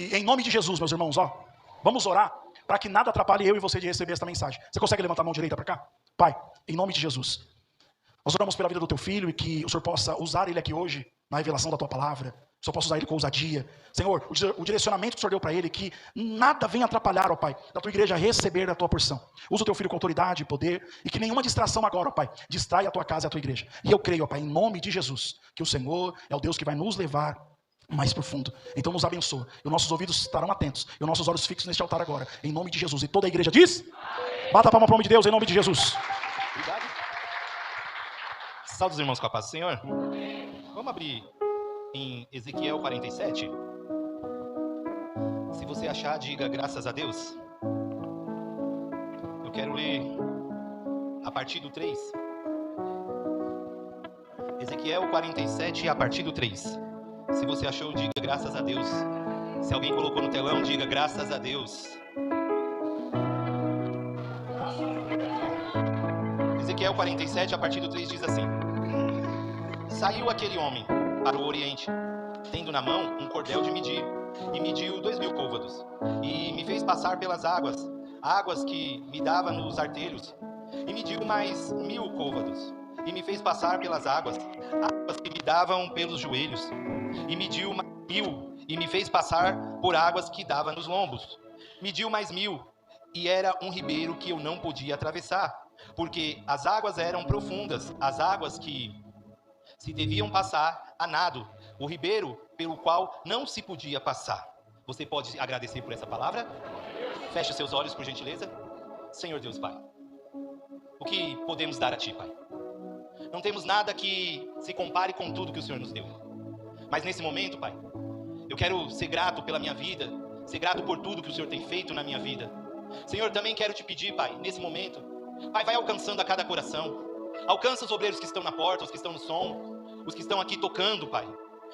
E em nome de Jesus, meus irmãos, vamos orar para que nada atrapalhe eu e você de receber esta mensagem. Você consegue levantar a mão direita para cá? Pai, em nome de Jesus, nós oramos pela vida do teu filho e que o Senhor possa usar ele aqui hoje na revelação da tua palavra. O Senhor possa usar ele com ousadia. Senhor, o direcionamento que o Senhor deu para ele, que nada venha atrapalhar, ó Pai, da tua igreja receber a tua porção. Usa o teu filho com autoridade e poder, e que nenhuma distração agora, ó Pai, distraia a tua casa e a tua igreja. E eu creio, ó Pai, em nome de Jesus, que o Senhor é o Deus que vai nos levar mais profundo. Então nos abençoa. E os nossos ouvidos estarão atentos. E os nossos olhos fixos neste altar agora. Em nome de Jesus. E toda a igreja diz? Amém. Bata a palma para o nome de Deus, em nome de Jesus. Obrigado. Salve os irmãos com a paz do Senhor. Vamos abrir em Ezequiel 47. Se você achar, diga graças a Deus. Eu quero ler a partir do 3. Ezequiel 47, a partir do 3. Se você achou, diga graças a Deus. Se alguém colocou no telão, diga graças a Deus. Ezequiel 47, a partir do 3 diz assim: Saiu aquele homem para o oriente, tendo na mão um cordel de medir, e mediu 2.000 côvados, e me fez passar pelas águas que me dava nos artelhos, e mediu mais 1.000 côvados, e me fez passar pelas águas que me davam pelos joelhos, e mediu mais 1.000, e me fez passar por águas que dava nos lombos, mediu mais 1.000, e era um ribeiro que eu não podia atravessar, porque as águas eram profundas, as águas que se deviam passar a nado, o ribeiro pelo qual não se podia passar. Você pode agradecer por essa palavra? Feche seus olhos, por gentileza. Senhor Deus Pai, o que podemos dar a Ti, Pai? Não temos nada que se compare com tudo que o Senhor nos deu. Mas nesse momento, Pai, eu quero ser grato pela minha vida, ser grato por tudo que o Senhor tem feito na minha vida. Senhor, também quero te pedir, Pai, nesse momento, Pai, vai alcançando a cada coração. Alcança os obreiros que estão na porta, os que estão no som, os que estão aqui tocando, Pai.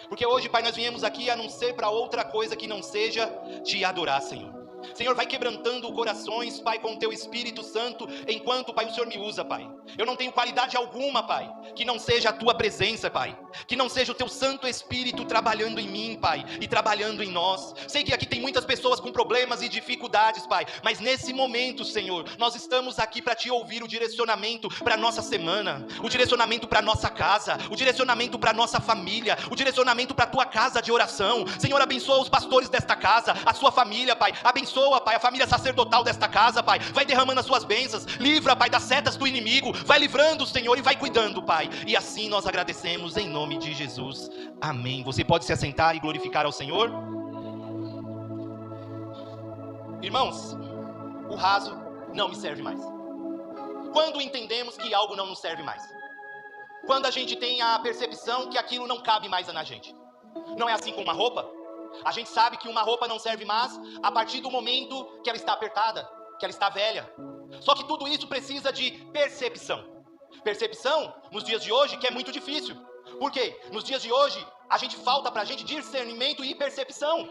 Porque hoje, Pai, nós viemos aqui a não ser para outra coisa que não seja te adorar, Senhor. Senhor, vai quebrantando corações, Pai, com o Teu Espírito Santo, enquanto, Pai, o Senhor me usa, Pai. Eu não tenho qualidade alguma, Pai, que não seja a Tua presença, Pai. Que não seja o Teu Santo Espírito trabalhando em mim, Pai, e trabalhando em nós. Sei que aqui tem muitas pessoas com problemas e dificuldades, Pai, mas nesse momento, Senhor, nós estamos aqui para Te ouvir o direcionamento para a nossa semana, o direcionamento para a nossa casa, o direcionamento para a nossa família, o direcionamento para a Tua casa de oração. Senhor, abençoa os pastores desta casa, a sua família, Pai. Abençoa, Pai, a família sacerdotal desta casa, Pai. Vai derramando as suas bênçãos. Livra, Pai, das setas do inimigo. Vai livrando, Senhor, e vai cuidando, Pai. E assim nós agradecemos em nome de Jesus. Amém. Você pode se assentar e glorificar ao Senhor. Irmãos, o raso não me serve mais. Quando entendemos que algo não nos serve mais? Quando a gente tem a percepção que aquilo não cabe mais na gente. Não é assim com uma roupa? A gente sabe que uma roupa não serve mais a partir do momento que ela está apertada, que ela está velha. Só que tudo isso precisa de percepção. Percepção, nos dias de hoje, que é muito difícil. Por quê? Nos dias de hoje, a gente falta pra gente discernimento e percepção.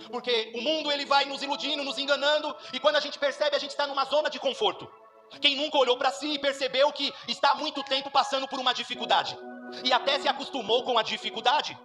Porque o mundo, ele vai nos iludindo, nos enganando, e quando a gente percebe, a gente está numa zona de conforto. Quem nunca olhou para si e percebeu que está há muito tempo passando por uma dificuldade, e até se acostumou com a dificuldade.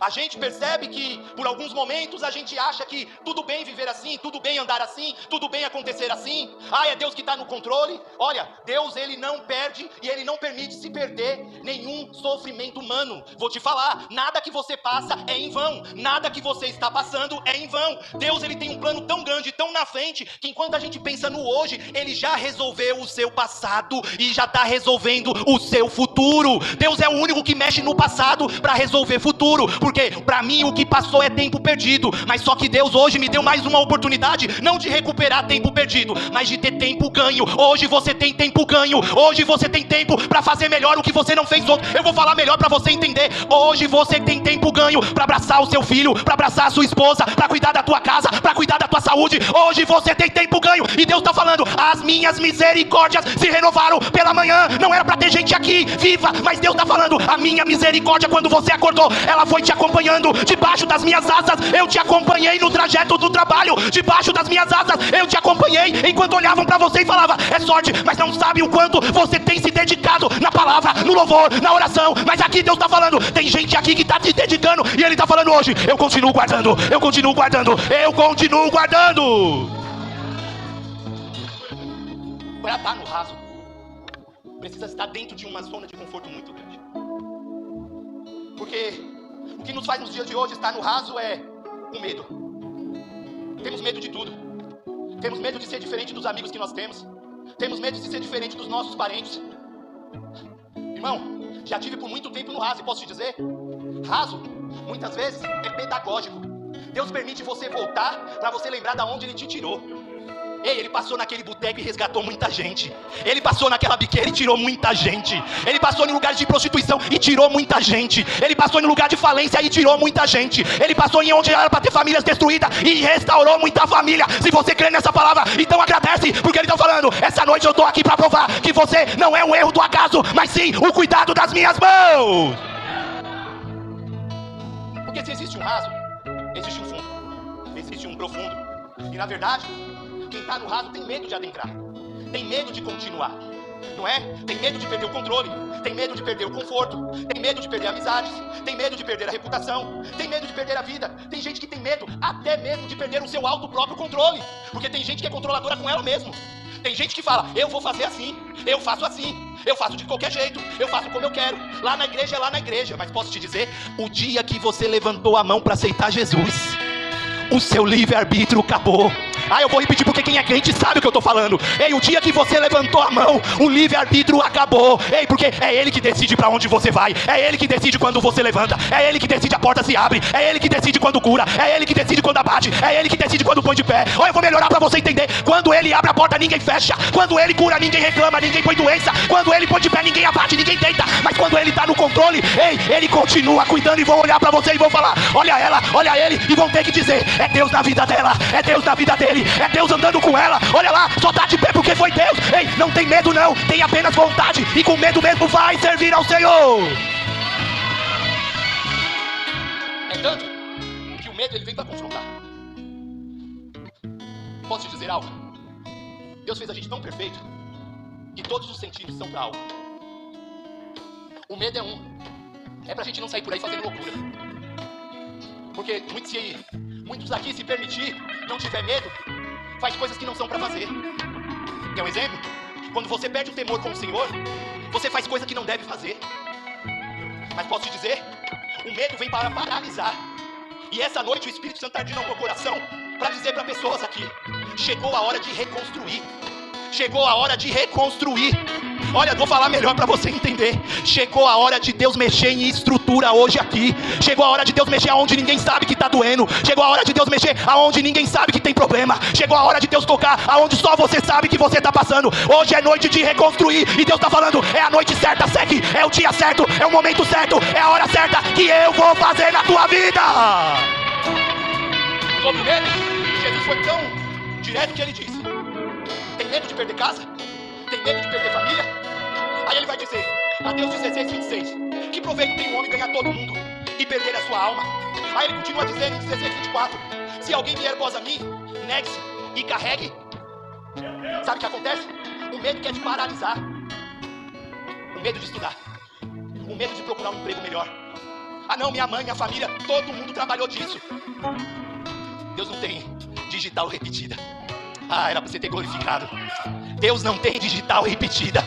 A gente percebe que, por alguns momentos, a gente acha que tudo bem viver assim, tudo bem andar assim, tudo bem acontecer assim. Ah, é Deus que está no controle. Olha, Deus, Ele não perde e Ele não permite se perder nenhum sofrimento humano. Vou te falar, nada que você passa é em vão. Nada que você está passando é em vão. Deus, Ele tem um plano tão grande, tão na frente, que enquanto a gente pensa no hoje, Ele já resolveu o seu passado e já está resolvendo o seu futuro. Deus é o único que mexe no passado para resolver futuro. Porque para mim o que passou é tempo perdido, mas só que Deus hoje me deu mais uma oportunidade, não de recuperar tempo perdido, mas de ter tempo ganho. Hoje você tem tempo ganho, hoje você tem tempo para fazer melhor o que você não fez ontem. Eu vou falar melhor para você entender. Hoje você tem tempo ganho para abraçar o seu filho, para abraçar a sua esposa, para cuidar da tua casa, para cuidar da tua saúde. Hoje você tem tempo ganho, e Deus está falando: as minhas misericórdias se renovaram pela manhã. Não era para ter gente aqui viva, mas Deus está falando: a minha misericórdia, quando você acordou, ela foi te acompanhando debaixo das minhas asas. Eu te acompanhei no trajeto do trabalho, debaixo das minhas asas. Eu te acompanhei enquanto olhavam para você e falavam: é sorte, mas não sabe o quanto você tem se dedicado na palavra, no louvor, na oração. Mas aqui Deus está falando, tem gente aqui que está se dedicando, e Ele está falando hoje: eu continuo guardando, eu continuo guardando, eu continuo guardando. Para estar no raso, precisa estar dentro de uma zona de conforto muito grande. Porque o que nos faz nos dias de hoje estar no raso é o medo. Temos medo de tudo. Temos medo de ser diferente dos amigos que nós temos. Temos medo de ser diferente dos nossos parentes. Irmão, já tive por muito tempo no raso e posso te dizer, raso, muitas vezes, é pedagógico. Deus permite você voltar para você lembrar de onde Ele te tirou. Ei, Ele passou naquele boteco e resgatou muita gente. Ele passou naquela biqueira e tirou muita gente. Ele passou em lugares de prostituição e tirou muita gente. Ele passou em lugar de falência e tirou muita gente. Ele passou em onde era para ter famílias destruídas e restaurou muita família. Se você crê nessa palavra, então agradece, porque Ele está falando: essa noite eu estou aqui para provar que você não é um erro do acaso, mas sim o cuidado das minhas mãos. Porque se existe um raso, existe um fundo, existe um profundo. E na verdade, quem está no raso tem medo de adentrar, tem medo de continuar, não é? Tem medo de perder o controle, tem medo de perder o conforto, tem medo de perder amizades, tem medo de perder a reputação, tem medo de perder a vida. Tem gente que tem medo, até medo de perder o seu próprio controle, porque tem gente que é controladora com ela mesma. Tem gente que fala: eu vou fazer assim, eu faço de qualquer jeito, eu faço como eu quero. Lá na igreja é lá na igreja. Mas posso te dizer, o dia que você levantou a mão para aceitar Jesus, o seu livre-arbítrio acabou. Eu vou repetir porque quem é crente sabe o que eu estou falando. Ei, o dia que você levantou a mão, o livre-arbítrio acabou. Ei, porque é Ele que decide para onde você vai, é Ele que decide quando você levanta, é Ele que decide a porta se abre, é Ele que decide quando cura, é Ele que decide quando abate, é Ele que decide quando põe de pé. Eu vou melhorar para você entender: quando Ele abre a porta, ninguém fecha. Quando Ele cura, ninguém reclama, ninguém põe doença. Quando Ele põe de pé, ninguém abate, ninguém deita. Mas quando Ele está no controle, ei, Ele continua cuidando. E vão olhar para você e vão falar: olha ela, olha ele. E vão ter que dizer: é Deus na vida dela, é Deus na vida dele, é Deus andando com ela. Olha lá, só tá de pé porque foi Deus. Ei, não tem medo não, tem apenas vontade. E com medo mesmo vai servir ao Senhor. É tanto que o medo ele vem para confrontar. Posso te dizer algo? Deus fez a gente tão perfeito que todos os sentidos são para algo. O medo é pra gente não sair por aí fazendo loucura. Porque muitos aqui, se permitir, não tiver medo, faz coisas que não são para fazer. Quer um exemplo? Quando você perde o temor com o Senhor, você faz coisa que não deve fazer. Mas posso te dizer, o medo vem para paralisar. E essa noite o Espírito Santo está ardindo no meu coração para dizer para pessoas aqui: chegou a hora de reconstruir. Chegou a hora de reconstruir. Olha, vou falar melhor para você entender. Chegou a hora de Deus mexer em estrutura hoje aqui. Chegou a hora de Deus mexer aonde ninguém sabe que está doendo. Chegou a hora de Deus mexer aonde ninguém sabe que tem problema. Chegou a hora de Deus tocar aonde só você sabe que você está passando. Hoje é noite de reconstruir. E Deus está falando: é a noite certa, segue. É o dia certo, é o momento certo, é a hora certa que eu vou fazer na tua vida. Sobre medo, Jesus foi tão direto que ele disse: tem medo de perder casa? Tem medo de perder família? Aí ele vai dizer, Mateus 16, 26, que proveito tem um homem ganhar todo mundo e perder a sua alma? Aí ele continua dizendo em 16, 24, se alguém vier após a mim, negue-se e carregue. Sabe o que acontece? O medo quer te paralisar. O medo de estudar. O medo de procurar um emprego melhor. Não, minha mãe, minha família, todo mundo trabalhou disso. Deus não tem digital repetida. Era para você ter glorificado. Deus não tem digital repetida.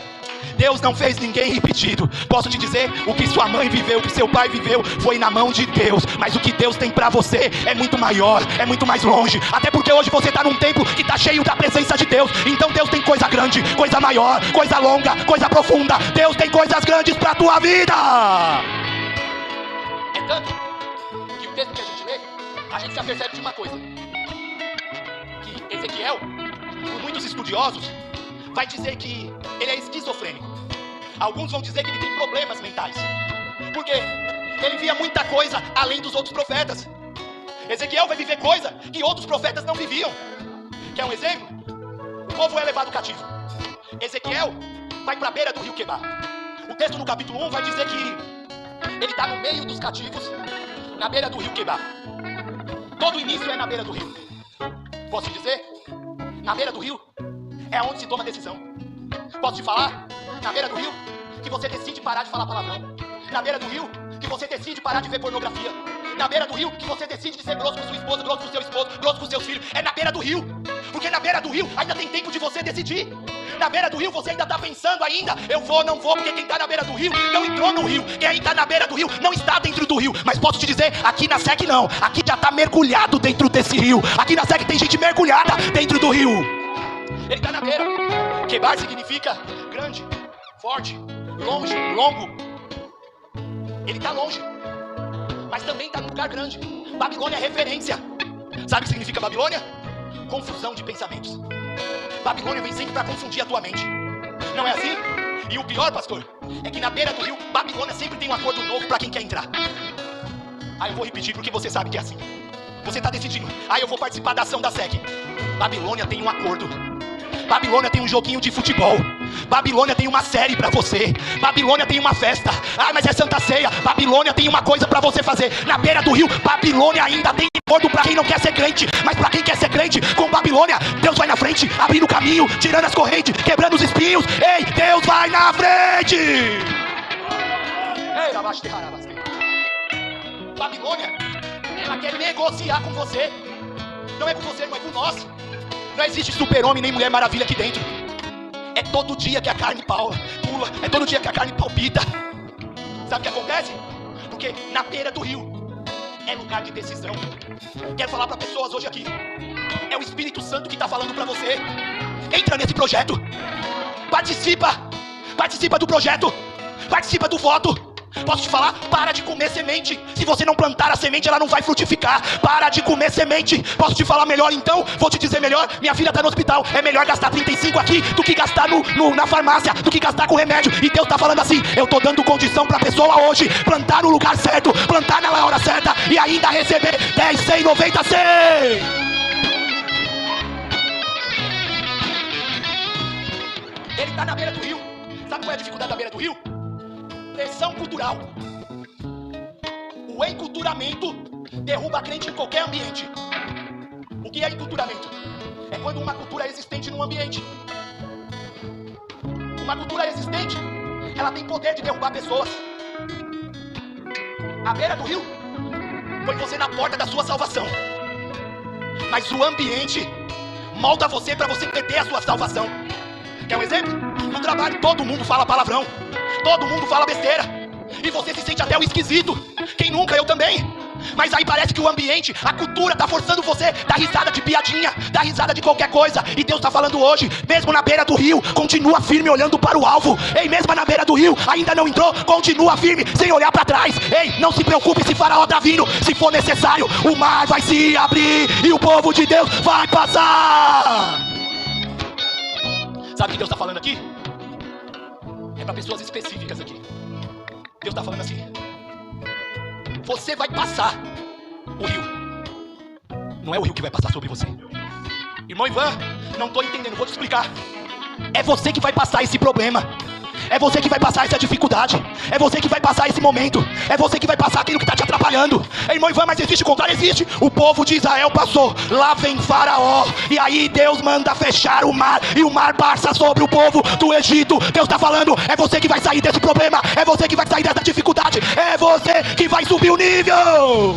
Deus não fez ninguém repetido. Posso te dizer, o que sua mãe viveu, o que seu pai viveu, foi na mão de Deus. Mas o que Deus tem pra você é muito maior, é muito mais longe. Até porque hoje você tá num tempo que tá cheio da presença de Deus. Então Deus tem coisa grande, coisa maior, coisa longa, coisa profunda. Deus tem coisas grandes pra tua vida. É tanto que o texto que a gente lê, a gente se apercebe de uma coisa: que Ezequiel, por muitos estudiosos, vai dizer que ele é esquizofrênico. Alguns vão dizer que ele tem problemas mentais, porque ele via muita coisa além dos outros profetas. Ezequiel vai viver coisa que outros profetas não viviam. Quer um exemplo? O povo é levado cativo. Ezequiel vai para a beira do rio Quebar. O texto no capítulo 1 vai dizer que ele está no meio dos cativos, na beira do rio Quebar. Todo início é na beira do rio. Posso te dizer? Na beira do rio é onde se toma decisão. Posso te falar? Na beira do rio que você decide parar de falar palavrão. Na beira do rio que você decide parar de ver pornografia. Na beira do rio que você decide de ser grosso com sua esposa, grosso com seu esposo, grosso com seus filhos. É na beira do rio. Porque na beira do rio ainda tem tempo de você decidir. Na beira do rio você ainda tá pensando ainda, eu vou, não vou, porque quem tá na beira do rio não entrou no rio. Quem tá na beira do rio não está dentro do rio. Mas posso te dizer, aqui na SEC não. Aqui já tá mergulhado dentro desse rio. Aqui na SEC tem gente mergulhada dentro do rio. Ele tá na beira. Quebar significa grande, forte, longe, longo. Ele tá longe, mas também tá num lugar grande. Babilônia é referência. Sabe o que significa Babilônia? Confusão de pensamentos. Babilônia vem sempre para confundir a tua mente. Não é assim? E o pior, pastor, é que na beira do rio, Babilônia sempre tem um acordo novo para quem quer entrar. Aí eu vou repetir porque você sabe que é assim. Você tá decidindo, eu vou participar da ação da SEC. Babilônia tem um acordo. Babilônia tem um joguinho de futebol. Babilônia tem uma série pra você. Babilônia tem uma festa. Mas é Santa Ceia. Babilônia tem uma coisa pra você fazer. Na beira do rio, Babilônia ainda tem acordo pra quem não quer ser crente. Mas pra quem quer ser crente, com Babilônia, Deus vai na frente, abrindo o caminho, tirando as correntes, quebrando os espinhos. Ei, Deus vai na frente. Ei, Babilônia, ela quer negociar com você. Não é com você, não é com nós. Não existe super-homem nem mulher maravilha aqui dentro. É todo dia que a carne pula. É todo dia que a carne palpita. Sabe o que acontece? Porque na beira do rio é lugar de decisão. Quero falar para pessoas hoje aqui. É o Espírito Santo que está falando para você. Entra nesse projeto. Participa do projeto. Participa do voto. Posso te falar? Para de comer semente. Se você não plantar a semente, ela não vai frutificar. Para de comer semente. Posso te falar melhor então? Vou te dizer melhor. Minha filha tá no hospital. É melhor gastar 35 aqui do que gastar na farmácia, do que gastar com remédio. E Deus tá falando assim: eu tô dando condição pra pessoa hoje plantar no lugar certo, plantar na hora certa e ainda receber 10, 100, 90, 100. Ele tá na beira do rio. Sabe qual é a dificuldade da beira do rio? Pressão cultural. O enculturamento derruba a crente em qualquer ambiente. O que é enculturamento? É quando uma cultura é existente num ambiente. Uma cultura existente, ela tem poder de derrubar pessoas. A beira do rio foi você na porta da sua salvação. Mas o ambiente molda você para você perder a sua salvação. Quer um exemplo? No trabalho todo mundo fala palavrão. Todo mundo fala besteira. E você se sente até o esquisito. Quem nunca? Eu também. Mas aí parece que o ambiente, a cultura tá forçando você a dar risada de piadinha, dar risada de qualquer coisa. E Deus tá falando hoje, mesmo na beira do rio, continua firme olhando para o alvo. Ei, mesmo na beira do rio, ainda não entrou, continua firme, sem olhar para trás. Ei, não se preocupe se Faraó tá vindo. Se for necessário, o mar vai se abrir e o povo de Deus vai passar. Sabe o que Deus tá falando aqui? É para pessoas específicas aqui. Deus está falando assim: você vai passar o rio. Não é o rio que vai passar sobre você. Irmão Ivan, não estou entendendo, vou te explicar. É você que vai passar esse problema. É você que vai passar essa dificuldade. É você que vai passar esse momento. É você que vai passar aquilo que está te atrapalhando. Irmão Ivan, mas existe o contrário? Existe. O povo de Israel passou. Lá vem Faraó. E aí Deus manda fechar o mar. E o mar passa sobre o povo do Egito. Deus está falando: é você que vai sair desse problema. É você que vai sair dessa dificuldade. É você que vai subir o nível.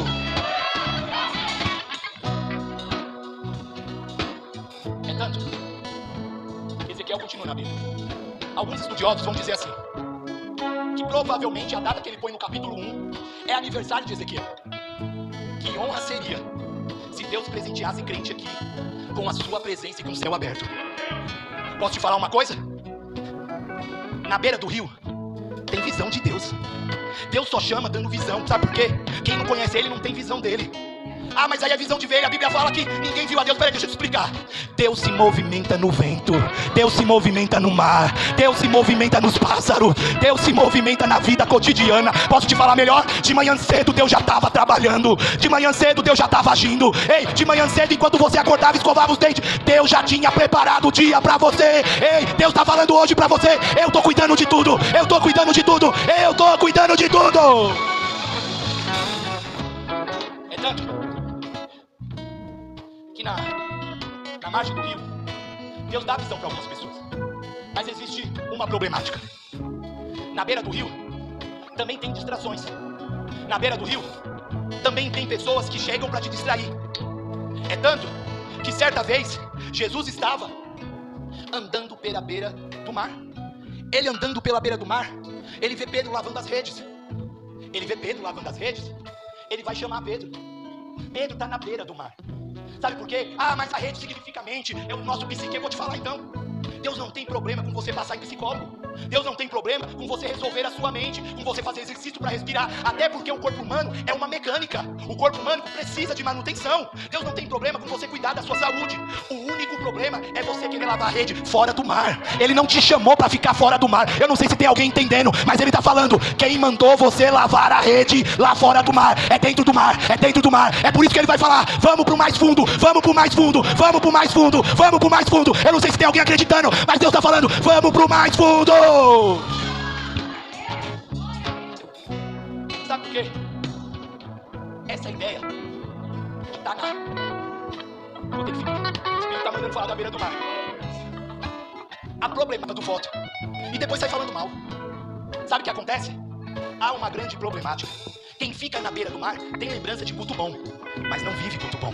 É tanto. Ezequiel continua na Bíblia. Alguns estudiosos vão dizer assim, que provavelmente a data que ele põe no capítulo 1 é aniversário de Ezequiel. Que honra seria se Deus presenteasse crente aqui com a sua presença e com o céu aberto. Posso te falar uma coisa? Na beira do rio tem visão de Deus. Deus só chama dando visão. Sabe por quê? Quem não conhece ele não tem visão dele. Mas aí a visão de ver, a Bíblia fala que ninguém viu a Deus. Peraí, deixa eu te explicar. Deus se movimenta no vento. Deus se movimenta no mar. Deus se movimenta nos pássaros. Deus se movimenta na vida cotidiana. Posso te falar melhor? De manhã cedo Deus já estava trabalhando. De manhã cedo Deus já estava agindo. Ei, de manhã cedo, enquanto você acordava e escovava os dentes, Deus já tinha preparado o dia pra você. Ei, Deus está falando hoje pra você: eu tô cuidando de tudo. Eu tô cuidando de tudo. Eu tô cuidando de tudo. tanto que na margem do rio, Deus dá visão para algumas pessoas. Mas existe uma problemática. Na beira do rio, também tem distrações. Na beira do rio, também tem pessoas que chegam para te distrair. É tanto que certa vez, Jesus estava andando pela beira do mar. Ele andando pela beira do mar, ele vê Pedro lavando as redes. Ele vai chamar Pedro. Pedro está na beira do mar. Sabe por quê? Mas a rede significa mente. É o nosso psique. Eu vou te falar então. Deus não tem problema com você passar em psicólogo. Deus não tem problema com você resolver a sua mente, com você fazer exercício para respirar. Até porque o corpo humano é uma mecânica. O corpo humano precisa de manutenção. Deus não tem problema com você cuidar da sua saúde. O único problema é você querer lavar a rede fora do mar. Ele não te chamou para ficar fora do mar. Eu não sei se tem alguém entendendo, mas ele está falando: quem mandou você lavar a rede lá fora do mar? É dentro do mar, é dentro do mar. É por isso que ele vai falar: vamos pro mais fundo, vamos pro mais fundo, vamos pro mais fundo, vamos pro mais fundo. Eu não sei se tem alguém acreditando, mas Deus está falando: vamos pro mais fundo. Sabe por quê? Essa ideia de estar na... Vou ter que ficar. O Espírito está mandando falar da beira do mar. A problemática do voto. E depois sai falando mal. Sabe o que acontece? Há uma grande problemática. Quem fica na beira do mar tem lembrança de culto bom, mas não vive culto bom.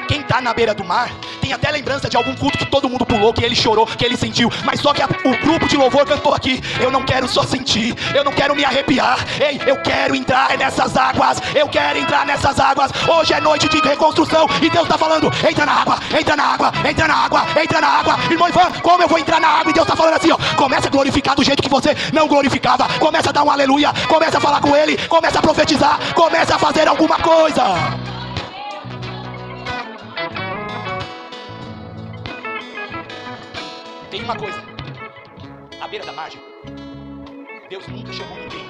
Quem está na beira do mar tem até lembrança de algum culto que todo mundo pulou, que ele chorou, que ele sentiu. Mas só que o grupo de louvor cantou aqui: eu não quero só sentir, eu não quero me arrepiar. Ei, eu quero entrar nessas águas, eu quero entrar nessas águas. Hoje é noite de reconstrução e Deus está falando: entra na água, entra na água, entra na água, entra na água. Irmão Ivan, como eu vou entrar na água? E Deus está falando assim, ó: começa a glorificar do jeito que você não glorificava. Começa a dar um aleluia, começa a falar com ele, começa a profetizar, começa a fazer alguma coisa. Tem uma coisa: à beira da margem, Deus nunca chamou ninguém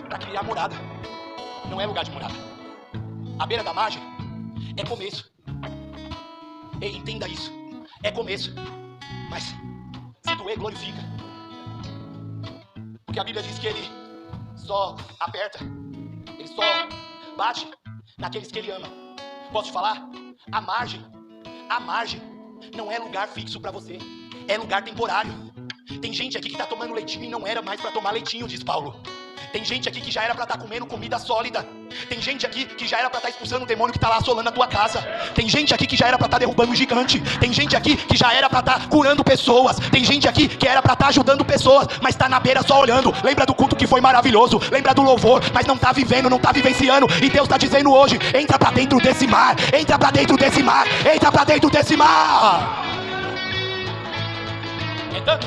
para criar morada. Não é lugar de morada. À beira da margem é começo. Ei, entenda isso. É começo. Mas se doer, glorifica. Porque a Bíblia diz que ele só aperta, ele só bate naqueles que ele ama. Posso te falar? A margem não é lugar fixo para você, é lugar temporário. Tem gente aqui que está tomando leitinho e não era mais para tomar leitinho, diz Paulo. Tem gente aqui que já era para estar comendo comida sólida. Tem gente aqui que já era para estar expulsando o demônio que está lá assolando a tua casa. Tem gente aqui que já era para estar derrubando o gigante. Tem gente aqui que já era para estar curando pessoas. Tem gente aqui que era para estar ajudando pessoas, mas está na beira só olhando. Lembra do culto que foi maravilhoso, lembra do louvor, mas não está vivendo, não está vivenciando. E Deus está dizendo hoje: entra para dentro desse mar, entra para dentro desse mar, entra para dentro desse mar. É tanto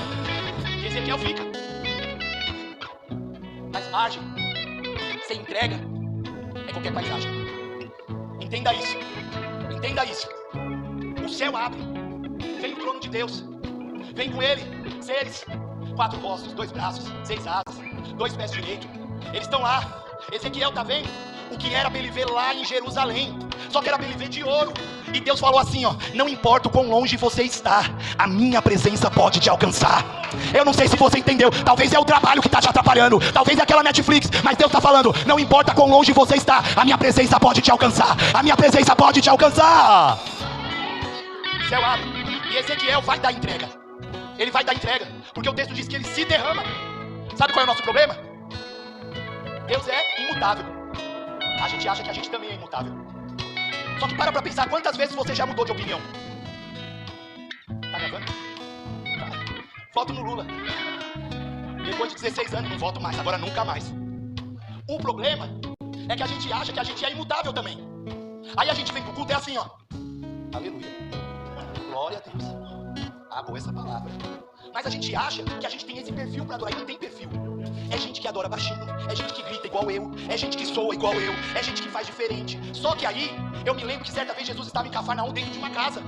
que Ezequiel fica. Mas margem, sem entrega, é qualquer paisagem. Entenda isso. Entenda isso. O céu abre. Vem o trono de Deus. Vem com ele seres, 4 rostos, 2 braços, 6 asas, 2 pés direitos. Eles estão lá. Ezequiel está vendo o que era para ele ver lá em Jerusalém. Só que era para ele ver de ouro. E Deus falou assim, ó: não importa o quão longe você está, a minha presença pode te alcançar. Eu não sei se você entendeu. Talvez é o trabalho que está te atrapalhando, talvez é aquela Netflix, mas Deus está falando: não importa quão longe você está, a minha presença pode te alcançar. A minha presença pode te alcançar. O céu abre e Ezequiel vai dar entrega. Ele vai dar entrega, porque o texto diz que ele se derrama. Sabe qual é o nosso problema? Deus é imutável. A gente acha que a gente também é imutável. Só que para pensar quantas vezes você já mudou de opinião. Tá gravando? Tá. Voto no Lula. Depois de 16 anos não voto mais, agora nunca mais. O problema é que a gente acha que a gente é imutável também. Aí a gente vem pro culto e é assim, ó: aleluia, glória a Deus. Ah, boa essa palavra. Mas a gente acha que a gente tem esse perfil para adorar, e não tem perfil. É gente que adora baixinho, é gente que grita igual eu, é gente que soa igual eu, é gente que faz diferente. Só que aí, eu me lembro que certa vez Jesus estava em Cafarnaum dentro de uma casa.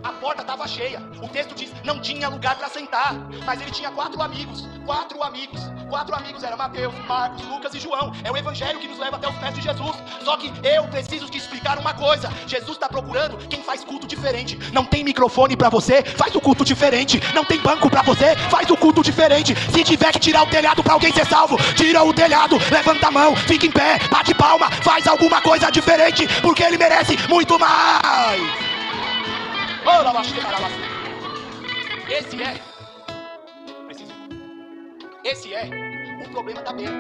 A porta estava cheia. O texto diz, não tinha lugar para sentar. Mas ele tinha 4 amigos. 4 amigos. 4 amigos eram Mateus, Marcos, Lucas e João. É o evangelho que nos leva até os pés de Jesus. Só que eu preciso te explicar uma coisa. Jesus está procurando quem faz culto diferente. Não tem microfone para você, faz o culto diferente. Não tem banco para você, faz o culto diferente. Se tiver que tirar o telhado para alguém ser salvo, tira o telhado, levanta a mão, fica em pé, bate palma, faz alguma coisa diferente, porque ele merece muito mais. Esse é o problema da beira.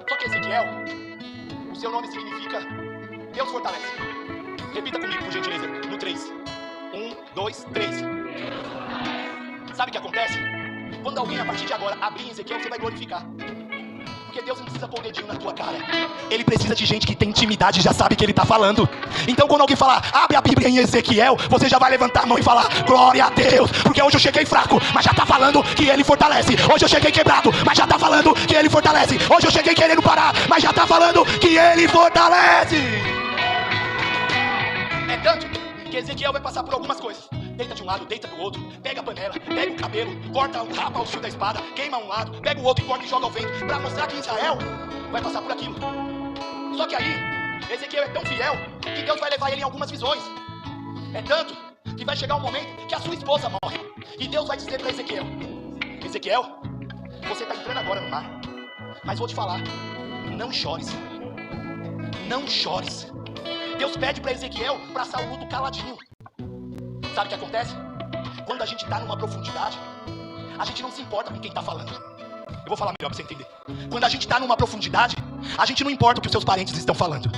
Só que Ezequiel, o seu nome significa Deus fortalece. Repita comigo, por gentileza, no 3. 1, 2, 3. Sabe o que acontece? Quando alguém a partir de agora abrir em Ezequiel, você vai glorificar. Porque Deus não precisa pôr o dedinho na tua cara. Ele precisa de gente que tem intimidade e já sabe que ele está falando. Então quando alguém falar, abre a Bíblia em Ezequiel, você já vai levantar a mão e falar, glória a Deus. Porque hoje eu cheguei fraco, mas já está falando que ele fortalece. Hoje eu cheguei quebrado, mas já está falando que ele fortalece. Hoje eu cheguei querendo parar, mas já está falando que ele fortalece. É tanto que Ezequiel vai passar por algumas coisas. Deita de um lado, deita do outro, pega a panela, pega o cabelo, corta, rapa o fio da espada, queima um lado, pega o outro e corta e joga ao vento, para mostrar que Israel vai passar por aquilo. Só que aí, Ezequiel é tão fiel que Deus vai levar ele em algumas visões. É tanto que vai chegar um momento que a sua esposa morre. E Deus vai dizer para Ezequiel, Ezequiel, você está entrando agora no mar, mas vou te falar, não chores. Não chores. Deus pede para Ezequiel passar o luto caladinho. Sabe o que acontece? Quando a gente está numa profundidade, a gente não se importa com quem está falando. Eu vou falar melhor para você entender. Quando a gente está numa profundidade, a gente não importa o que os seus parentes estão falando.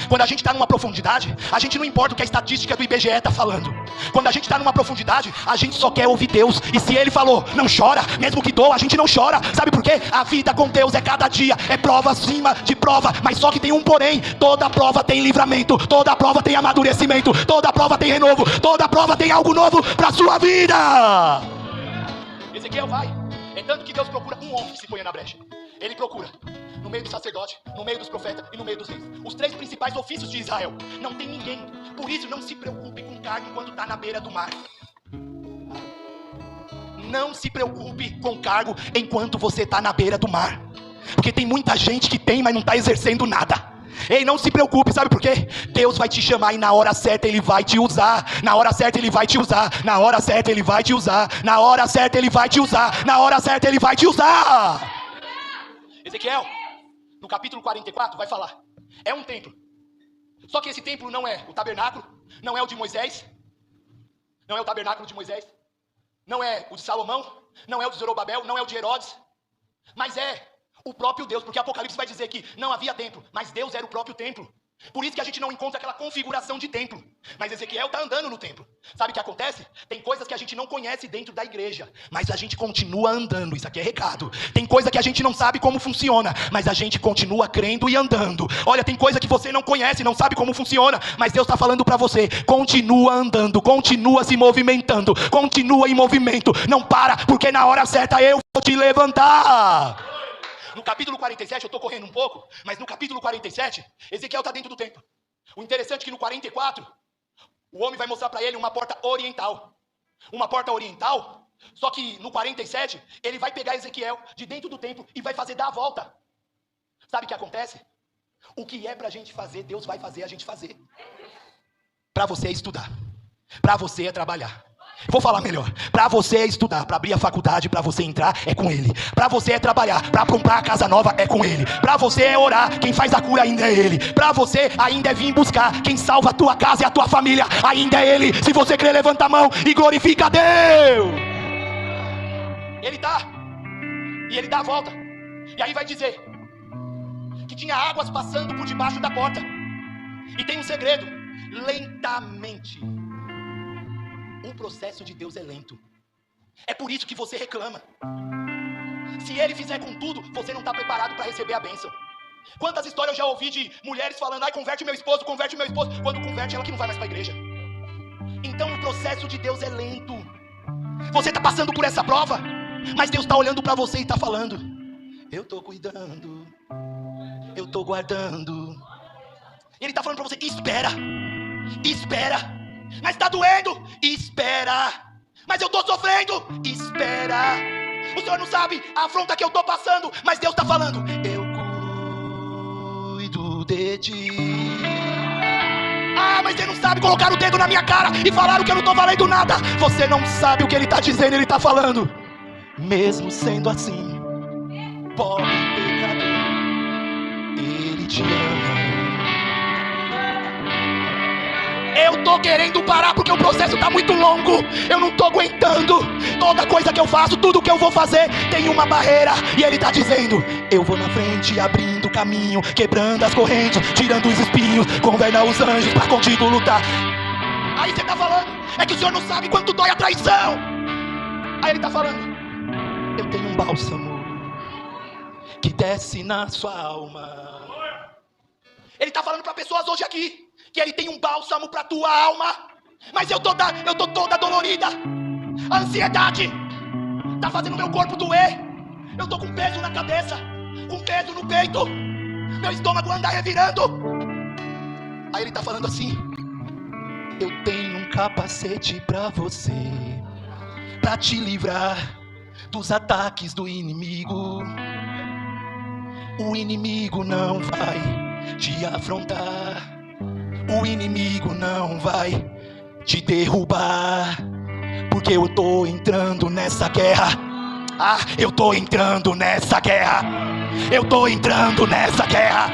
Quando a gente está numa profundidade, a gente não importa o que a estatística do IBGE está falando. Quando a gente está numa profundidade, a gente só quer ouvir Deus. E se Ele falou, não chora, mesmo que doa, a gente não chora. Sabe por quê? A vida com Deus é cada dia, é prova acima de prova. Mas só que tem um porém, toda prova tem livramento, toda prova tem amadurecimento, toda prova tem renovo, toda prova tem algo novo para sua vida. Ezequiel vai. É tanto que Deus procura um homem que se ponha na brecha. Ele procura no meio do sacerdote, no meio dos profetas e no meio dos reis. Os 3 principais ofícios de Israel. Não tem ninguém. Por isso não se preocupe com cargo enquanto está na beira do mar. Não se preocupe com cargo enquanto você está na beira do mar. Porque tem muita gente que tem, mas não está exercendo nada. Ei, não se preocupe, sabe por quê? Deus vai te chamar e na hora certa Ele vai te usar. Na hora certa Ele vai te usar. Na hora certa Ele vai te usar. Na hora certa Ele vai te usar. Na hora certa Ele vai te usar. Ezequiel, no capítulo 44, vai falar. É um templo. Só que esse templo não é o tabernáculo. Não é o de Moisés. Não é o tabernáculo de Moisés. Não é o de Salomão. Não é o de Zorobabel. Não é o de Herodes. Mas é o próprio Deus, porque Apocalipse vai dizer que não havia templo, mas Deus era o próprio templo. Por isso que a gente não encontra aquela configuração de templo. Mas Ezequiel está andando no templo. Sabe o que acontece? Tem coisas que a gente não conhece dentro da igreja, mas a gente continua andando. Isso aqui é recado. Tem coisa que a gente não sabe como funciona, mas a gente continua crendo e andando. Olha, tem coisa que você não conhece, não sabe como funciona, mas Deus está falando para você, continua andando, continua se movimentando, continua em movimento. Não para, porque na hora certa eu vou te levantar. No capítulo 47, eu estou correndo um pouco, mas no capítulo 47, Ezequiel está dentro do templo. O interessante é que no 44, o homem vai mostrar para ele uma porta oriental. Uma porta oriental, só que no 47, ele vai pegar Ezequiel de dentro do templo e vai fazer dar a volta. Sabe o que acontece? O que é para a gente fazer, Deus vai fazer a gente fazer. Para você é estudar. Para você é trabalhar. Vou falar melhor. Para você é estudar, para abrir a faculdade, para você entrar, é com Ele. Para você é trabalhar, para comprar a casa nova, é com Ele. Para você é orar, quem faz a cura ainda é Ele. Para você ainda é vir buscar, quem salva a tua casa e a tua família, ainda é Ele. Se você crer, levanta a mão e glorifica a Deus. Ele tá, e Ele dá a volta. E aí vai dizer que tinha águas passando por debaixo da porta. E tem um segredo: lentamente. O processo de Deus é lento. É por isso que você reclama. Se Ele fizer com tudo, você não está preparado para receber a bênção. Quantas histórias eu já ouvi de mulheres falando, ai, converte meu esposo, converte meu esposo. Quando converte, ela que não vai mais para a igreja. Então o processo de Deus é lento. Você está passando por essa prova, mas Deus está olhando para você e está falando, eu estou cuidando, eu estou guardando. Ele está falando para você, espera, espera. mas está doendo. Espera. Mas eu estou sofrendo. Espera. O Senhor não sabe a afronta que eu estou passando, mas Deus está falando: eu cuido de ti. Ah, mas você não sabe colocar o dedo na minha cara e falar que eu não estou valendo nada. Você não sabe o que Ele está dizendo, Ele está falando. Mesmo sendo assim, pobre pecador, Ele te ama. Eu tô querendo parar porque o processo tá muito longo. Eu não tô aguentando. Toda coisa que eu faço, tudo que eu vou fazer tem uma barreira. E Ele tá dizendo: eu vou na frente, abrindo o caminho, quebrando as correntes, tirando os espinhos, governa os anjos pra contigo lutar. Aí você tá falando, é que o Senhor não sabe quanto dói a traição. Aí Ele tá falando: eu tenho um bálsamo que desce na sua alma. Ele tá falando pra pessoas hoje aqui que Ele tem um bálsamo pra tua alma. Mas eu tô toda dolorida. A ansiedade tá fazendo meu corpo doer. Eu tô com peso na cabeça, com peso no peito, meu estômago anda revirando. Aí Ele tá falando assim: eu tenho um capacete pra você, pra te livrar dos ataques do inimigo. O inimigo não vai te afrontar. O inimigo não vai te derrubar, porque eu tô entrando nessa guerra. Ah, eu tô entrando nessa guerra. Eu tô entrando nessa guerra.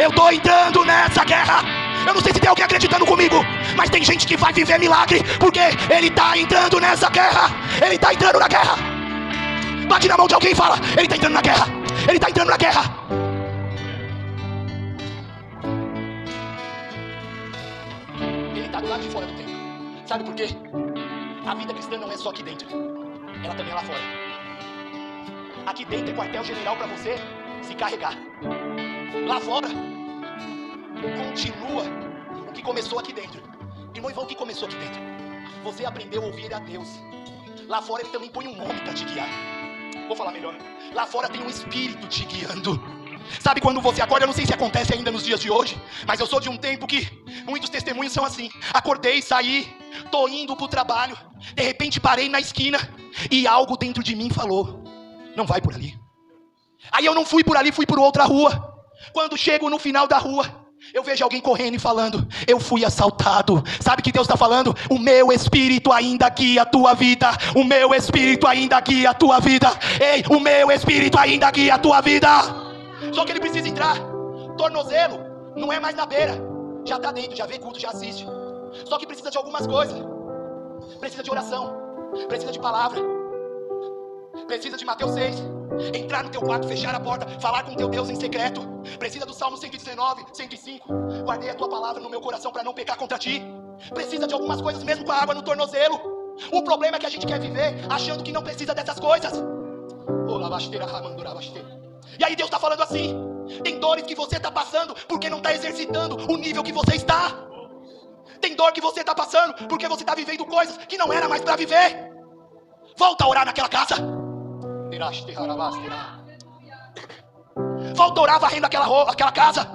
Eu tô entrando nessa guerra. Eu não sei se tem alguém acreditando comigo, mas tem gente que vai viver milagre, porque ele tá entrando nessa guerra. Ele tá entrando na guerra. Bate na mão de alguém e fala: ele tá entrando na guerra. Ele tá entrando na guerra. Ele tá do lado de fora do templo. Sabe por quê? A vida cristã não é só aqui dentro, ela também é lá fora. Aqui dentro é quartel-general para você se carregar. Lá fora continua o que começou aqui dentro. Irmão, o que começou aqui dentro? Você aprendeu a ouvir a Deus. Lá fora Ele também põe um nome para te guiar. Vou falar melhor. Lá fora tem um Espírito te guiando. Sabe quando você acorda? Eu não sei se acontece ainda nos dias de hoje, mas eu sou de um tempo que muitos testemunhos são assim. Acordei, saí, tô indo pro trabalho, de repente parei na esquina e algo dentro de mim falou: não vai por ali. Aí eu não fui por ali, fui por outra rua. Quando chego no final da rua, eu vejo alguém correndo e falando: eu fui assaltado. Sabe o que Deus está falando? O meu Espírito ainda guia a tua vida. O meu Espírito ainda guia a tua vida. Ei, o meu Espírito ainda guia a tua vida. Só que ele precisa entrar. Tornozelo não é mais na beira, já está dentro, já vê culto, já assiste. Só que precisa de algumas coisas. Precisa de oração, precisa de palavra, precisa de Mateus 6. Entrar no teu quarto, fechar a porta, falar com teu Deus em secreto. Precisa do Salmo 119, 105. Guardei a tua palavra no meu coração para não pecar contra ti. Precisa de algumas coisas mesmo com a água no tornozelo. O problema é que a gente quer viver achando que não precisa dessas coisas. E aí Deus está falando assim: tem dores que você está passando porque não está exercitando o nível que você está. Tem dor que você está passando porque você está vivendo coisas que não era mais para viver. Volta a orar naquela casa. Volta a orar varrendo aquela casa.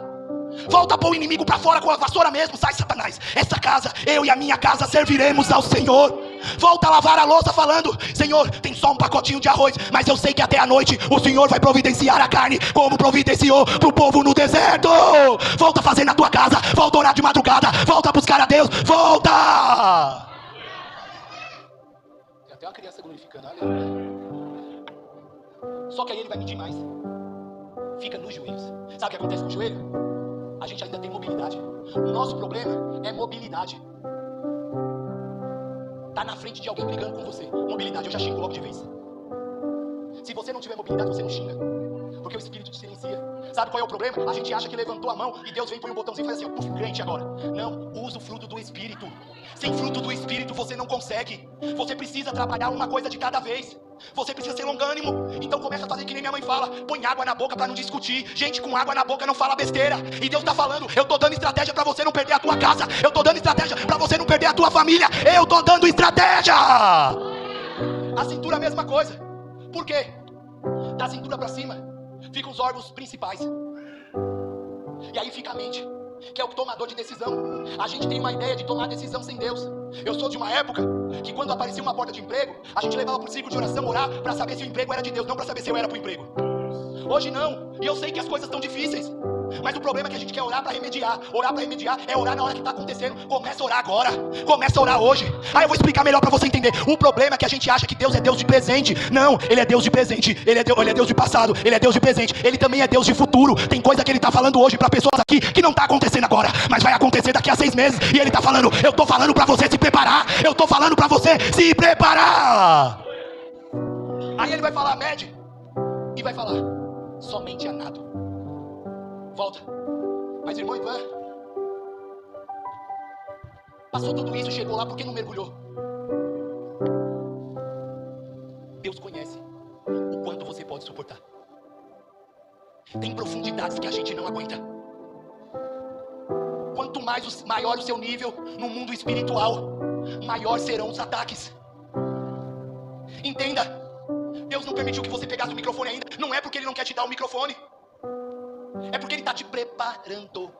Volta a pôr o inimigo para fora com a vassoura mesmo. Sai, Satanás, essa casa, eu e a minha casa serviremos ao Senhor. Volta a lavar a louça falando: Senhor, tem só um pacotinho de arroz, mas eu sei que até a noite o Senhor vai providenciar a carne, como providenciou para o povo no deserto. Volta a fazer na tua casa, volta a orar de madrugada, volta a buscar a Deus, volta. Tem até uma criança glorificando, aleluia. Só que aí ele vai medir mais. Fica nos joelhos. Sabe o que acontece com o joelho? A gente ainda tem mobilidade. O nosso problema é mobilidade. Tá na frente de alguém brigando com você. Mobilidade, eu já xingo logo de vez. Se você não tiver mobilidade, você não xinga, porque o Espírito te silencia. Sabe qual é o problema? A gente acha que levantou a mão e Deus vem, põe um botãozinho e faz assim: puf, crente agora. Não, usa o fruto do Espírito. Sem fruto do Espírito você não consegue. Você precisa trabalhar uma coisa de cada vez. Você precisa ser longânimo. Então começa a fazer que nem minha mãe fala: põe água na boca para não discutir. Gente com água na boca não fala besteira. E Deus está falando: eu tô dando estratégia para você não perder a tua casa. Eu tô dando estratégia para você não perder a tua família. Eu tô dando estratégia. A cintura é a mesma coisa. Por quê? Da cintura para cima ficam os órgãos principais. E aí fica a mente. que é o tomador de decisão. A gente tem uma ideia de tomar decisão sem Deus. Eu sou de uma época que quando aparecia uma porta de emprego, a gente levava pro círculo de oração orar para saber se o emprego era de Deus, não para saber se eu era pro emprego. Hoje não, e eu sei que as coisas estão difíceis, mas o problema é que a gente quer orar para remediar. Orar para remediar é orar na hora que está acontecendo. Começa a orar agora, começa a orar hoje. Eu vou explicar melhor para você entender. O problema é que a gente acha que Deus é Deus de presente. Não, Ele é Deus de presente. Ele é Deus de passado, Ele é Deus de presente. Ele também é Deus de futuro. Tem coisa que Ele está falando hoje para pessoas aqui que não está acontecendo agora, mas vai acontecer daqui a 6 meses. E Ele está falando, eu estou falando para você se preparar. Eu estou falando para você se preparar. Aí Ele vai falar, mede, e vai falar, somente a nado. Volta. Mas irmão Ivan, passou tudo isso, chegou lá, por que não mergulhou? Deus conhece o quanto você pode suportar. Tem profundidades que a gente não aguenta. Quanto maior o seu nível no mundo espiritual, maior serão os ataques. Entenda, Deus não permitiu que você pegasse o microfone ainda. Não é porque Ele não quer te dar o microfone, é porque Ele está te preparando.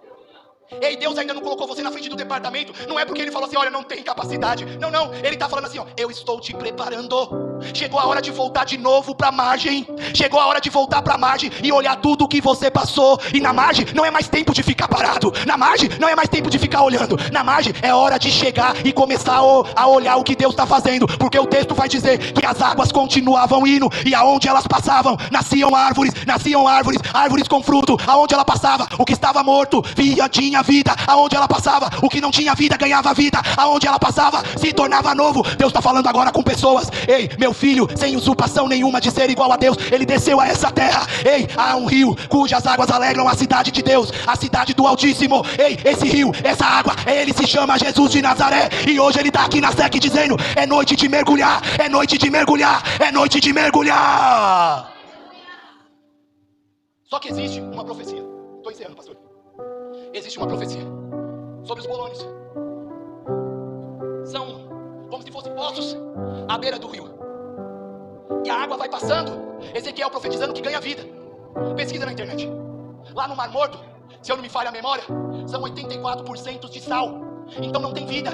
Ei, Deus ainda não colocou você na frente do departamento. Não é porque Ele falou assim, olha, não tem capacidade. Não, Ele está falando assim, ó, eu estou te preparando. Chegou a hora de voltar de novo para a margem. Chegou a hora de voltar para a margem e olhar tudo o que você passou. E na margem não é mais tempo de ficar parado. Na margem não é mais tempo de ficar olhando. Na margem é hora de chegar e começar a olhar o que Deus está fazendo. Porque o texto vai dizer que as águas continuavam indo, e aonde elas passavam nasciam árvores, árvores com fruto. Aonde ela passava, o que estava morto tinha vida. Aonde ela passava, o que não tinha vida ganhava vida. Aonde ela passava, se tornava novo. Deus está falando agora com pessoas. Ei, meu filho, sem usurpação nenhuma de ser igual a Deus, ele desceu a essa terra. Ei, há um rio cujas águas alegram a cidade de Deus, a cidade do Altíssimo. Ei, esse rio, essa água, ele se chama Jesus de Nazaré. E hoje ele está aqui na SEC dizendo, é noite de mergulhar, é noite de mergulhar, é noite de mergulhar. Só que existe uma profecia. Estou encerrando, pastor. Existe uma profecia sobre os bolônios. São como se fossem poços à beira do rio, e a água vai passando. Ezequiel profetizando que ganha vida. Pesquisa na internet. Lá no Mar Morto, se eu não me falha a memória, são 84% de sal. Então não tem vida,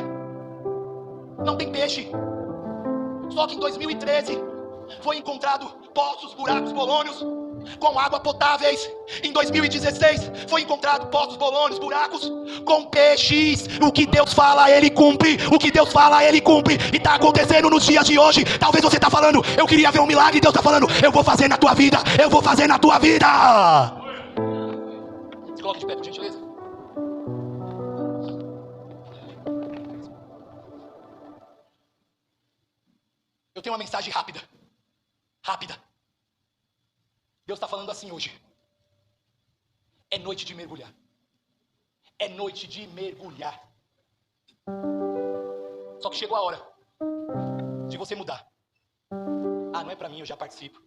não tem peixe. Só que em 2013 foi encontrado poços, buracos, bolônios com água potáveis. Em 2016 foi encontrado poços, bolônios, buracos com peixes. O que Deus fala, Ele cumpre. O que Deus fala, Ele cumpre. E está acontecendo nos dias de hoje. Talvez você está falando, eu queria ver um milagre. Deus está falando, eu vou fazer na tua vida. Eu vou fazer na tua vida. Se coloque de pé, por gentileza. Eu tenho uma mensagem rápida. Deus está falando assim hoje. É noite de mergulhar. É noite de mergulhar. Só que chegou a hora de você mudar. Ah, não é pra mim, eu já participo.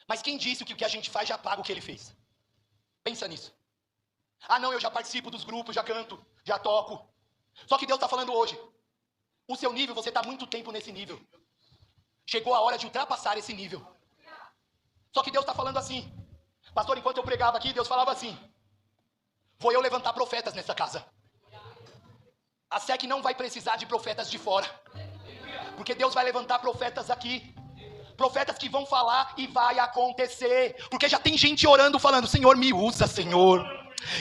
Mas quem disse que o que a gente faz já paga o que Ele fez? Pensa nisso. Ah, não, eu já participo dos grupos, já canto, já toco. Só que Deus está falando hoje. O seu nível, você está há muito tempo nesse nível. Chegou a hora de ultrapassar esse nível. Só que Deus está falando assim. Pastor, enquanto eu pregava aqui, Deus falava assim. Vou eu levantar profetas nessa casa. A SEC não vai precisar de profetas de fora. Porque Deus vai levantar profetas aqui. Profetas que vão falar e vai acontecer. Porque já tem gente orando, falando, Senhor, me usa, Senhor.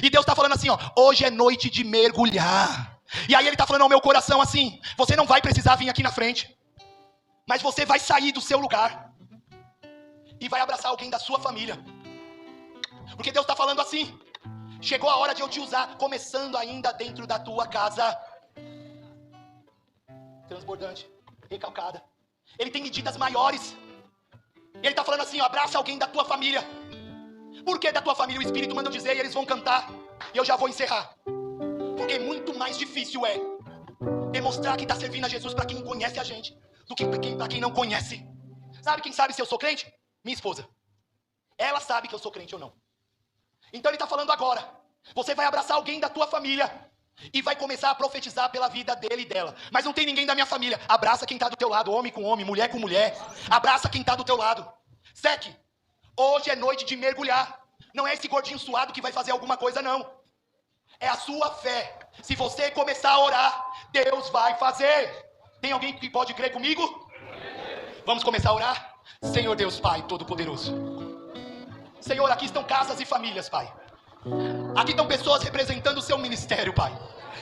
E Deus está falando assim, ó, hoje é noite de mergulhar. E aí Ele está falando ao meu coração assim, você não vai precisar vir aqui na frente, mas você vai sair do seu lugar e vai abraçar alguém da sua família. Porque Deus está falando assim, chegou a hora de eu te usar, começando ainda dentro da tua casa. Transbordante, recalcada. Ele tem medidas maiores. Ele está falando assim, ó, abraça alguém da tua família. Por que da tua família? O Espírito manda eu dizer e eles vão cantar. E eu já vou encerrar. Porque muito mais difícil é demonstrar que está servindo a Jesus para quem conhece a gente do que para quem não conhece. Sabe quem sabe se eu sou crente? Minha esposa. Ela sabe que eu sou crente ou não. Então Ele está falando agora. Você vai abraçar alguém da tua família e vai começar a profetizar pela vida dele e dela. Mas não tem ninguém da minha família. Abraça quem está do teu lado, homem com homem, mulher com mulher. Abraça quem está do teu lado. SEC, hoje é noite de mergulhar. Não é esse gordinho suado que vai fazer alguma coisa, não. É a sua fé. Se você começar a orar, Deus vai fazer. Tem alguém que pode crer comigo? Vamos começar a orar? Senhor Deus Pai Todo-Poderoso. Senhor, aqui estão casas e famílias, Pai. Aqui estão pessoas representando o seu ministério, Pai.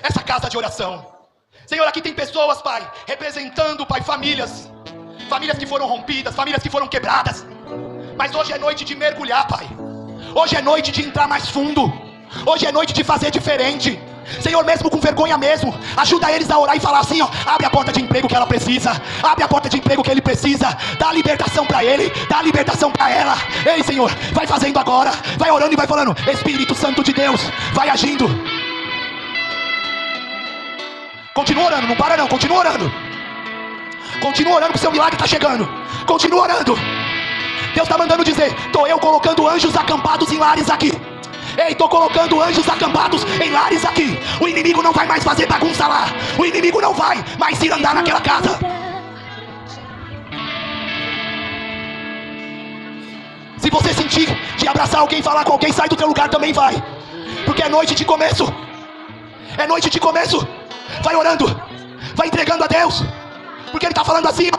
Essa casa de oração. Senhor, aqui tem pessoas, Pai, representando, Pai, famílias. Famílias que foram rompidas, famílias que foram quebradas. Mas hoje é noite de mergulhar, Pai. Hoje é noite de entrar mais fundo. Hoje é noite de fazer diferente. Senhor, mesmo com vergonha mesmo, ajuda eles a orar e falar assim, ó, abre a porta de emprego que ela precisa, abre a porta de emprego que ele precisa, dá a libertação para ele, dá a libertação para ela. Ei, Senhor, vai fazendo agora, vai orando e vai falando, Espírito Santo de Deus, vai agindo. Continua orando, não para não, continua orando. Continua orando que o seu milagre está chegando. Continua orando. Deus está mandando dizer, estou eu colocando anjos acampados em lares aqui. Ei, estou colocando anjos acampados em lares aqui. O inimigo não vai mais fazer bagunça lá. O inimigo não vai mais ir andar naquela casa. Se você sentir de abraçar alguém, falar com alguém, sai do teu lugar, também vai. Porque é noite de começo. É noite de começo. Vai orando, vai entregando a Deus. Porque Ele está falando assim, ó,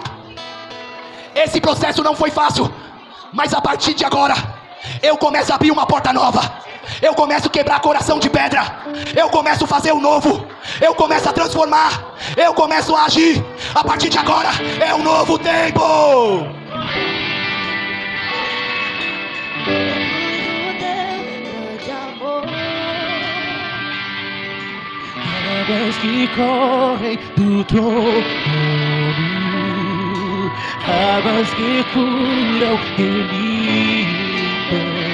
esse processo não foi fácil, mas a partir de agora eu começo a abrir uma porta nova. Eu começo a quebrar coração de pedra. Eu começo a fazer o novo. Eu começo a transformar. Eu começo a agir. A partir de agora é um novo tempo. Águas que correm do trono, águas que curam e limpam.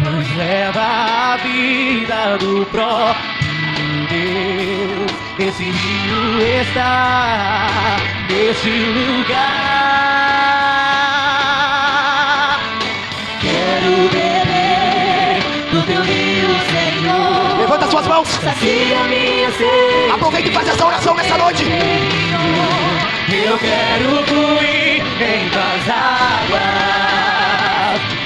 Pois leva a vida do próprio Deus. Esse rio está nesse lugar. Quero beber do teu rio, Senhor. Levanta suas mãos. Sacia minha sede. Aproveita e faz essa oração nessa noite. Eu quero fluir em tuas águas.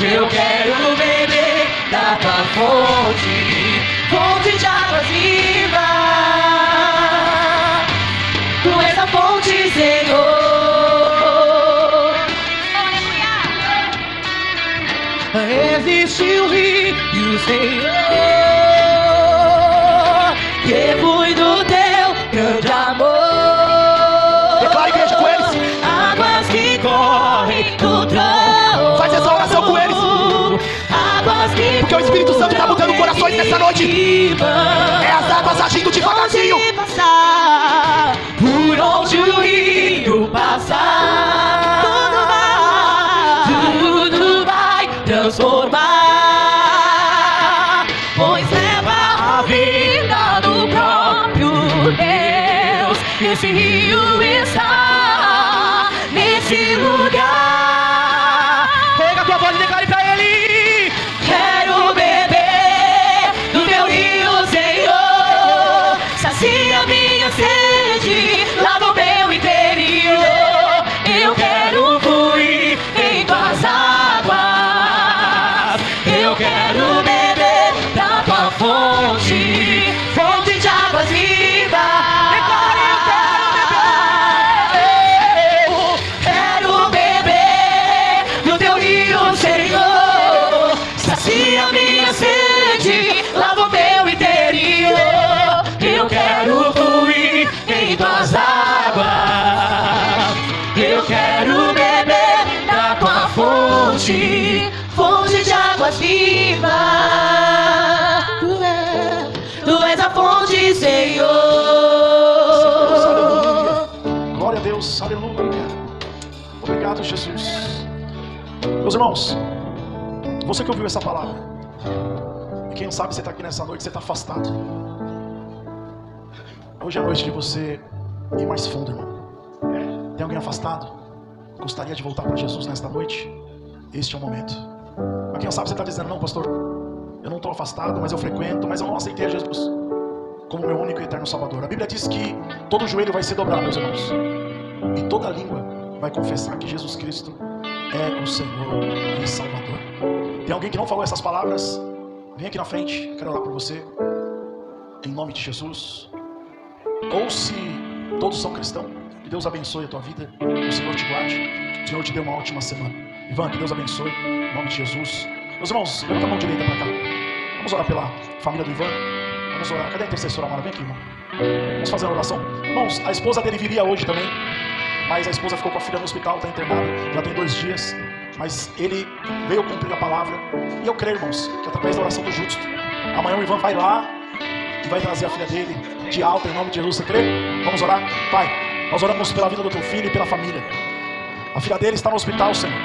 Eu quero beber da tua fonte, fonte de águas vivas. Tu és a fonte, Senhor. Existe um rio, Senhor, que flui do teu grande amor. Declara a igreja com eles. Águas que correm do trono. Faz essa oração com eles. Porque o Espírito Santo está mudando corações nessa noite. É as águas agindo devagarzinho. Passar, por onde o rio passar, tudo vai transformar. Pois leva a vida do próprio Deus. Esse rio está nesse lugar. Pega a tua voz e declare pra ele. Quero beber do teu rio, Senhor. Sacia minha sede, lava o meu interior. Eu quero fluir em tuas águas. Eu quero beber da tua fonte, fonte de águas vivas. Quero beber do teu rio, Senhor. Sacia minha sede, lava o meu interior. Eu quero fluir em tuas águas. Eu quero beber da tua fonte, fonte de águas vivas. Tu és a fonte, Senhor. Glória a Deus, aleluia. Obrigado, Jesus. Meus irmãos, você que ouviu essa palavra, e quem sabe você está aqui nessa noite, você está afastado. Hoje é a noite de você ir mais fundo, irmão. Tem alguém afastado? Gostaria de voltar para Jesus nesta noite? Este é o momento. Mas quem sabe você está dizendo, não, pastor, eu não estou afastado, mas eu frequento, mas eu não aceitei a Jesus. como meu único e eterno Salvador. A Bíblia diz que todo joelho vai se dobrar, meus irmãos, e toda língua vai confessar que Jesus Cristo é o Senhor e Salvador. Tem alguém que não falou essas palavras? Vem aqui na frente, quero orar por você, em nome de Jesus. Ou se todos são cristãos, que Deus abençoe a tua vida, que o Senhor te guarde, o Senhor te dê uma ótima semana. Ivan, que Deus abençoe, em nome de Jesus. Meus irmãos, levanta a mão direita para cá. Vamos orar pela família do Ivan. Vamos orar. Cadê a intercessora Amara? Vem aqui, irmão. Vamos fazer uma oração. Irmãos, a esposa dele viria hoje também, mas a esposa ficou com a filha no hospital, está internada, já tem 2 dias. Mas ele veio cumprir a palavra. E eu creio, irmãos, que através da oração do justo, amanhã o Ivan vai lá e vai trazer a filha dele de alta em nome de Jesus. Você crê? Vamos orar? Pai, nós oramos pela vida do teu filho e pela família. A filha dele está no hospital, Senhor,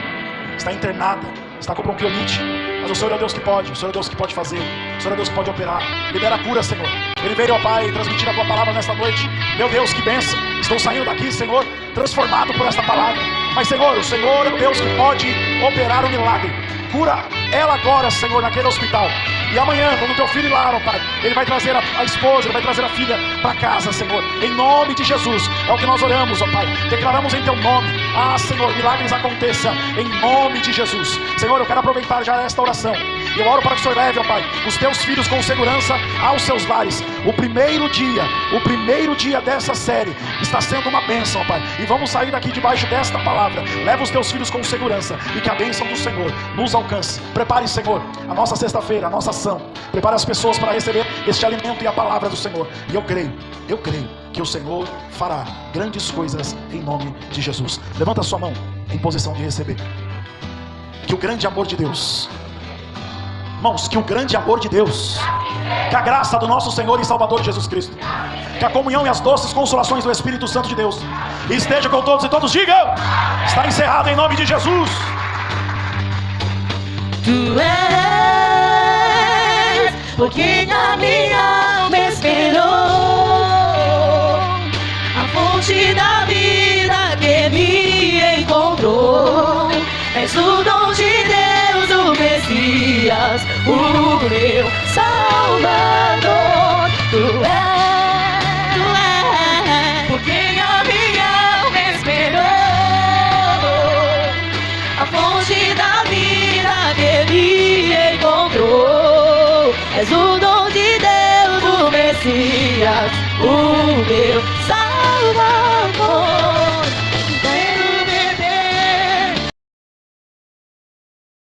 está internada, está com bronquiolite, mas o Senhor é o Deus que pode, o Senhor é o Deus que pode fazer, o Senhor é o Deus que pode operar. Libera a cura, Senhor. Ele veio, ó Pai, transmitir a tua palavra nesta noite. Meu Deus, que bênção. Estou saindo daqui, Senhor, transformado por esta palavra. Mas, Senhor, o Senhor é o Deus que pode operar o milagre. Cura ela agora, Senhor, naquele hospital. E amanhã, quando o teu filho ir lá, ó Pai, ele vai trazer a esposa, ele vai trazer a filha para casa, Senhor. Em nome de Jesus, é o que nós oramos, ó Pai. Declaramos em teu nome. Ah, Senhor, milagres aconteçam em nome de Jesus. Senhor, eu quero aproveitar já esta oração. E eu oro para que o Senhor leve, ó Pai, os teus filhos com segurança aos seus lares. O primeiro dia dessa série está sendo uma bênção, ó Pai. E vamos sair daqui debaixo desta palavra. Leva os teus filhos com segurança e que a bênção do Senhor nos alcance. Prepare, Senhor, a nossa sexta-feira, a nossa ação. Prepare as pessoas para receber este alimento e a palavra do Senhor. E eu creio que o Senhor fará grandes coisas em nome de Jesus. Levanta a sua mão em posição de receber. Que o grande amor de Deus, irmãos, que o grande amor de Deus, que a graça do nosso Senhor e Salvador Jesus Cristo, que a comunhão e as doces consolações do Espírito Santo de Deus esteja com todos e todos digam: está encerrado em nome de Jesus. Tu és porque a minha alma esperou, a fonte da vida que me encontrou. És o dom de Deus, o Messias, o meu Salvador. Tu és porque a minha alma esperou, a fonte da vida que me encontrou. És o dom de Deus, o Messias, o meu Salvador.